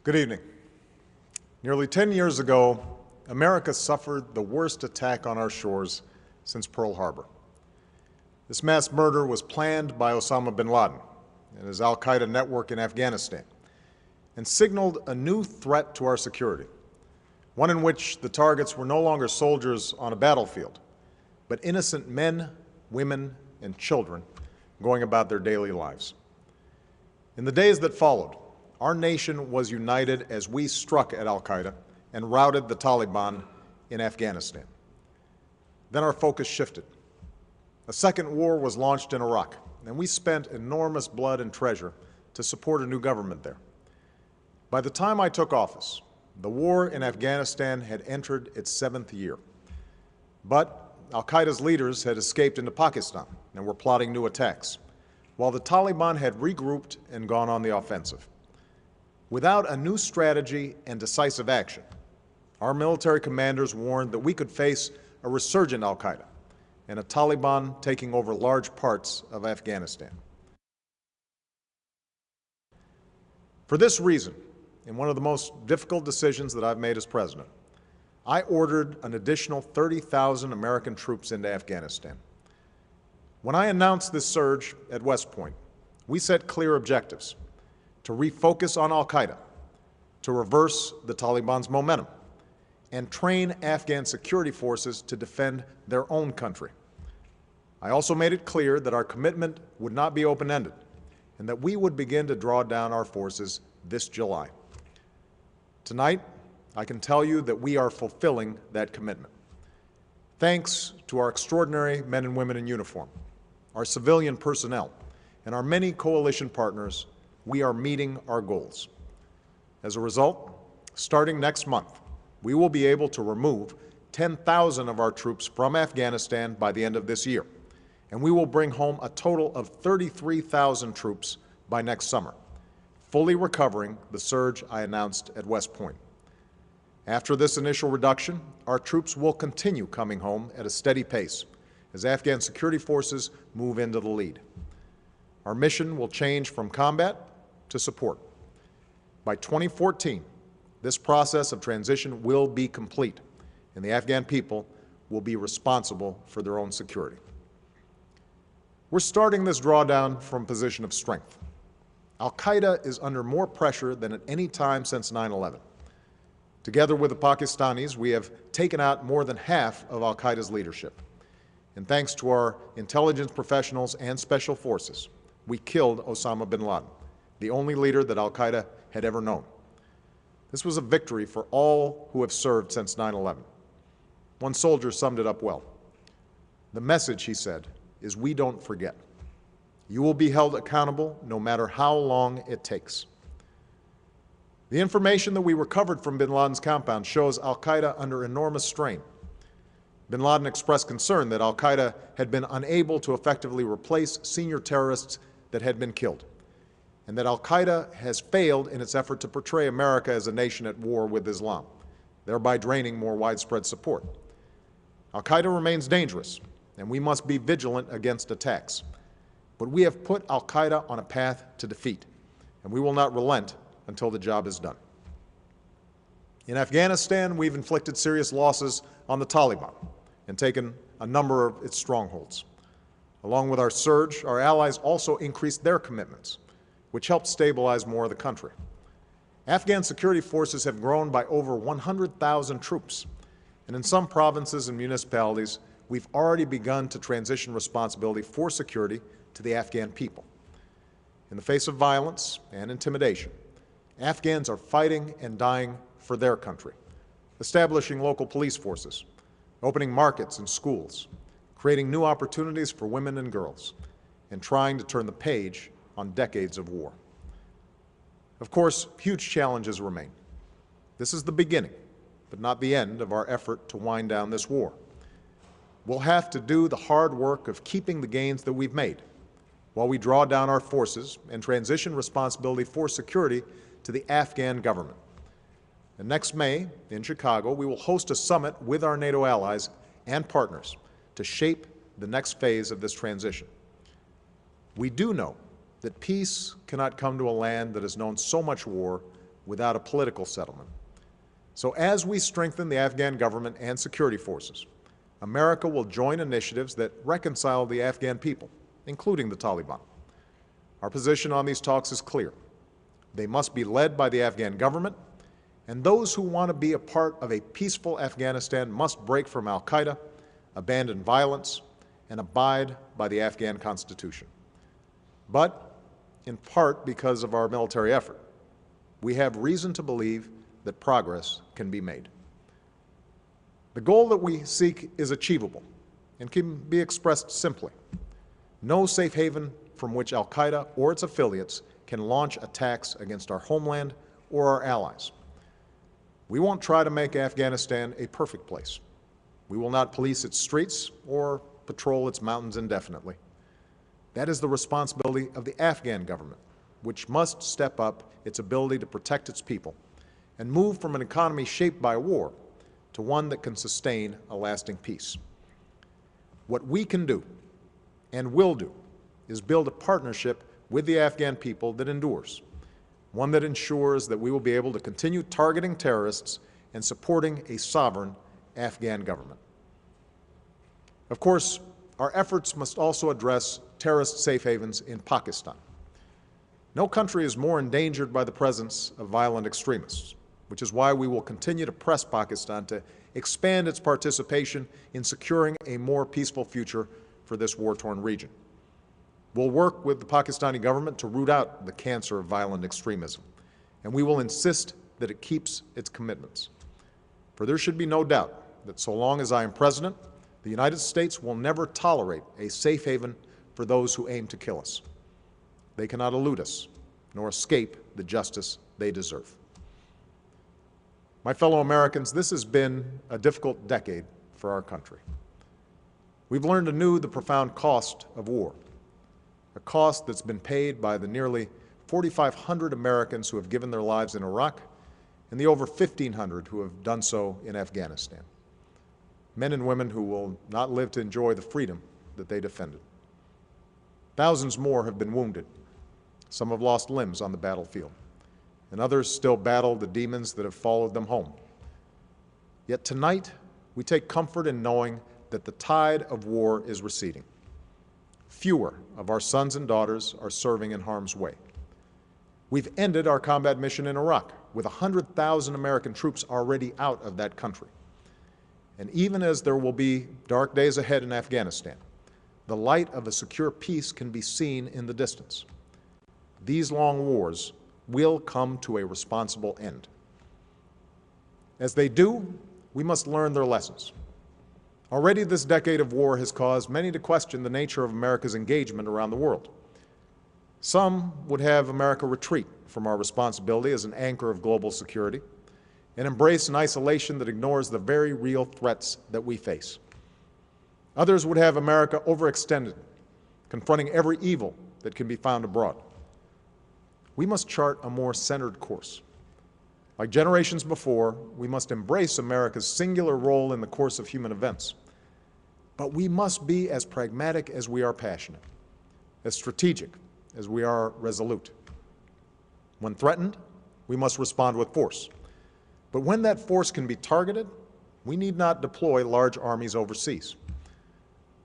Good evening. Nearly 10 years ago, America suffered the worst attack on our shores since Pearl Harbor. This mass murder was planned by Osama bin Laden and his al-Qaeda network in Afghanistan and signaled a new threat to our security, one in which the targets were no longer soldiers on a battlefield, but innocent men, women, and children going about their daily lives. In the days that followed, our nation was united as we struck at al-Qaeda and routed the Taliban in Afghanistan. Then our focus shifted. A second war was launched in Iraq, and we spent enormous blood and treasure to support a new government there. By the time I took office, the war in Afghanistan had entered its 7th year. But al-Qaeda's leaders had escaped into Pakistan and were plotting new attacks, while the Taliban had regrouped and gone on the offensive. Without a new strategy and decisive action, our military commanders warned that we could face a resurgent al-Qaeda and a Taliban taking over large parts of Afghanistan. For this reason, in one of the most difficult decisions that I've made as president, I ordered an additional 30,000 American troops into Afghanistan. When I announced this surge at West Point, we set clear objectives: to refocus on al-Qaeda, to reverse the Taliban's momentum, and train Afghan security forces to defend their own country. I also made it clear that our commitment would not be open-ended and that we would begin to draw down our forces this July. Tonight, I can tell you that we are fulfilling that commitment. Thanks to our extraordinary men and women in uniform, our civilian personnel, and our many coalition partners, we are meeting our goals. As a result, starting next month, we will be able to remove 10,000 of our troops from Afghanistan by the end of this year, and we will bring home a total of 33,000 troops by next summer, fully recovering the surge I announced at West Point. After this initial reduction, our troops will continue coming home at a steady pace as Afghan security forces move into the lead. Our mission will change from combat to support. By 2014, this process of transition will be complete, and the Afghan people will be responsible for their own security. We're starting this drawdown from a position of strength. Al-Qaeda is under more pressure than at any time since 9/11. Together with the Pakistanis, we have taken out more than half of al-Qaeda's leadership. And thanks to our intelligence professionals and special forces, we killed Osama bin Laden, the only leader that al-Qaeda had ever known. This was a victory for all who have served since 9/11. One soldier summed it up well. The message, he said, is we don't forget. You will be held accountable no matter how long it takes. The information that we recovered from bin Laden's compound shows al-Qaeda under enormous strain. Bin Laden expressed concern that al-Qaeda had been unable to effectively replace senior terrorists that had been killed, and that al-Qaeda has failed in its effort to portray America as a nation at war with Islam, thereby draining more widespread support. Al-Qaeda remains dangerous, and we must be vigilant against attacks. But we have put al-Qaeda on a path to defeat, and we will not relent until the job is done. In Afghanistan, we've inflicted serious losses on the Taliban and taken a number of its strongholds. Along with our surge, our allies also increased their commitments, which helped stabilize more of the country. Afghan security forces have grown by over 100,000 troops, and in some provinces and municipalities, we've already begun to transition responsibility for security to the Afghan people. In the face of violence and intimidation, Afghans are fighting and dying for their country, establishing local police forces, opening markets and schools, creating new opportunities for women and girls, and trying to turn the page on decades of war. Of course, huge challenges remain. This is the beginning, but not the end of our effort to wind down this war. We'll have to do the hard work of keeping the gains that we've made while we draw down our forces and transition responsibility for security to the Afghan government. And next May, in Chicago, we will host a summit with our NATO allies and partners to shape the next phase of this transition. We do know that peace cannot come to a land that has known so much war without a political settlement. So as we strengthen the Afghan government and security forces, America will join initiatives that reconcile the Afghan people, including the Taliban. Our position on these talks is clear. They must be led by the Afghan government, and those who want to be a part of a peaceful Afghanistan must break from al-Qaeda, abandon violence, and abide by the Afghan Constitution. But, in part because of our military effort, we have reason to believe that progress can be made. The goal that we seek is achievable and can be expressed simply. No safe haven from which al-Qaeda or its affiliates can launch attacks against our homeland or our allies. We won't try to make Afghanistan a perfect place. We will not police its streets or patrol its mountains indefinitely. That is the responsibility of the Afghan government, which must step up its ability to protect its people and move from an economy shaped by war to one that can sustain a lasting peace. What we can do and will do is build a partnership with the Afghan people that endures, one that ensures that we will be able to continue targeting terrorists and supporting a sovereign Afghan government. Of course, our efforts must also address terrorist safe havens in Pakistan. No country is more endangered by the presence of violent extremists, which is why we will continue to press Pakistan to expand its participation in securing a more peaceful future for this war-torn region. We'll work with the Pakistani government to root out the cancer of violent extremism, and we will insist that it keeps its commitments. For there should be no doubt that so long as I am president, the United States will never tolerate a safe haven for those who aim to kill us. They cannot elude us, nor escape the justice they deserve. My fellow Americans, this has been a difficult decade for our country. We've learned anew the profound cost of war, a cost that's been paid by the nearly 4,500 Americans who have given their lives in Iraq and the over 1,500 who have done so in Afghanistan. Men and women who will not live to enjoy the freedom that they defended. Thousands more have been wounded. Some have lost limbs on the battlefield, and others still battle the demons that have followed them home. Yet tonight, we take comfort in knowing that the tide of war is receding. Fewer of our sons and daughters are serving in harm's way. We've ended our combat mission in Iraq, with 100,000 American troops already out of that country. And even as there will be dark days ahead in Afghanistan, the light of a secure peace can be seen in the distance. These long wars will come to a responsible end. As they do, we must learn their lessons. Already this decade of war has caused many to question the nature of America's engagement around the world. Some would have America retreat from our responsibility as an anchor of global security and embrace an isolation that ignores the very real threats that we face. Others would have America overextended, confronting every evil that can be found abroad. We must chart a more centered course. Like generations before, we must embrace America's singular role in the course of human events. But we must be as pragmatic as we are passionate, as strategic as we are resolute. When threatened, we must respond with force. But when that force can be targeted, we need not deploy large armies overseas.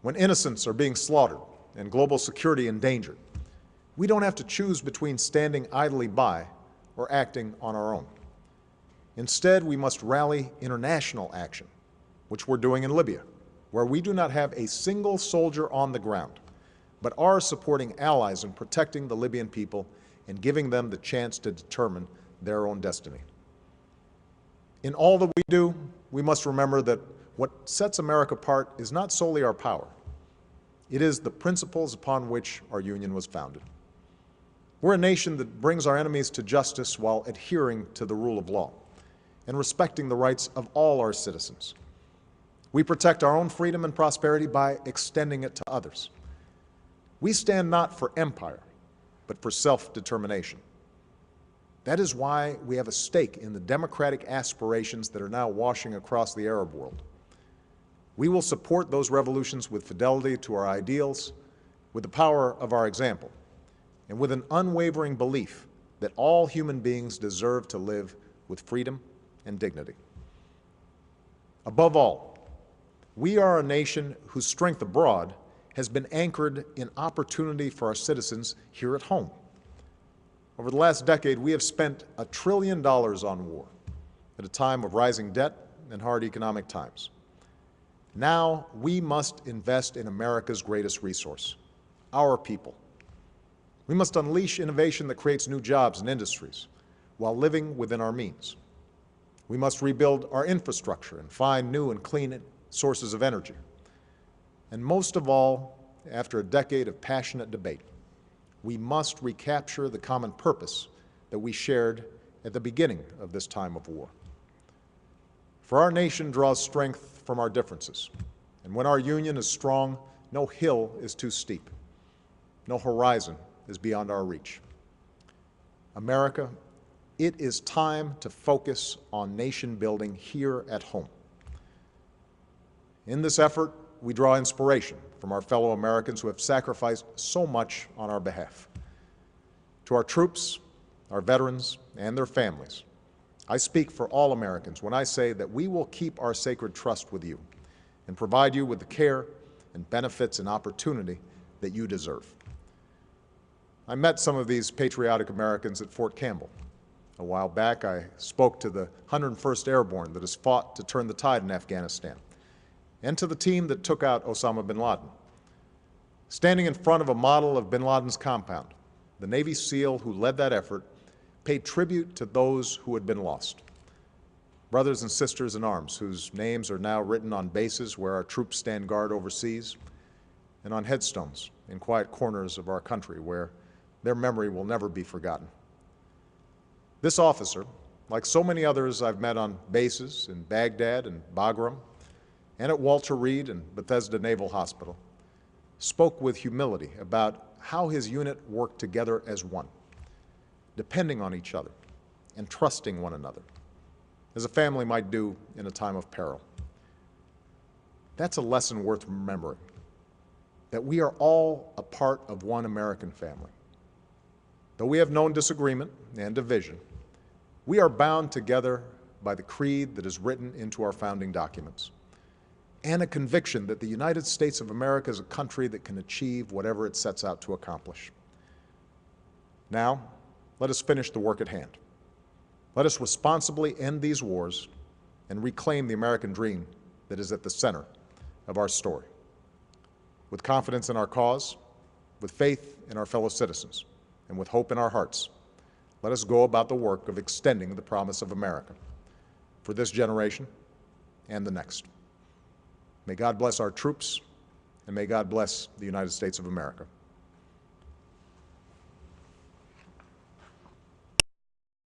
When innocents are being slaughtered and global security endangered, we don't have to choose between standing idly by or acting on our own. Instead, we must rally international action, which we're doing in Libya, where we do not have a single soldier on the ground, but are supporting allies in protecting the Libyan people and giving them the chance to determine their own destiny. In all that we do, we must remember that what sets America apart is not solely our power. It is the principles upon which our union was founded. We're a nation that brings our enemies to justice while adhering to the rule of law and respecting the rights of all our citizens. We protect our own freedom and prosperity by extending it to others. We stand not for empire, but for self-determination. That is why we have a stake in the democratic aspirations that are now washing across the Arab world. We will support those revolutions with fidelity to our ideals, with the power of our example, and with an unwavering belief that all human beings deserve to live with freedom and dignity. Above all, we are a nation whose strength abroad has been anchored in opportunity for our citizens here at home. Over the last decade, we have spent $1 trillion on war at a time of rising debt and hard economic times. Now we must invest in America's greatest resource, our people. We must unleash innovation that creates new jobs and industries while living within our means. We must rebuild our infrastructure and find new and clean sources of energy. And most of all, after a decade of passionate debate, we must recapture the common purpose that we shared at the beginning of this time of war. For our nation draws strength from our differences, and when our union is strong, no hill is too steep, no horizon is beyond our reach. America, it is time to focus on nation building here at home. In this effort, we draw inspiration from our fellow Americans who have sacrificed so much on our behalf. To our troops, our veterans, and their families, I speak for all Americans when I say that we will keep our sacred trust with you and provide you with the care and benefits and opportunity that you deserve. I met some of these patriotic Americans at Fort Campbell. A while back, I spoke to the 101st Airborne that has fought to turn the tide in Afghanistan, and to the team that took out Osama bin Laden. Standing in front of a model of bin Laden's compound, the Navy SEAL who led that effort paid tribute to those who had been lost. Brothers and sisters in arms whose names are now written on bases where our troops stand guard overseas, and on headstones in quiet corners of our country where their memory will never be forgotten. This officer, like so many others I've met on bases in Baghdad and Bagram, and at Walter Reed and Bethesda Naval Hospital, spoke with humility about how his unit worked together as one, depending on each other and trusting one another, as a family might do in a time of peril. That's a lesson worth remembering, that we are all a part of one American family. Though we have known disagreement and division, we are bound together by the creed that is written into our founding documents, and a conviction that the United States of America is a country that can achieve whatever it sets out to accomplish. Now, let us finish the work at hand. Let us responsibly end these wars and reclaim the American dream that is at the center of our story. With confidence in our cause, with faith in our fellow citizens, and with hope in our hearts, let us go about the work of extending the promise of America for this generation and the next. May God bless our troops, and may God bless the United States of America.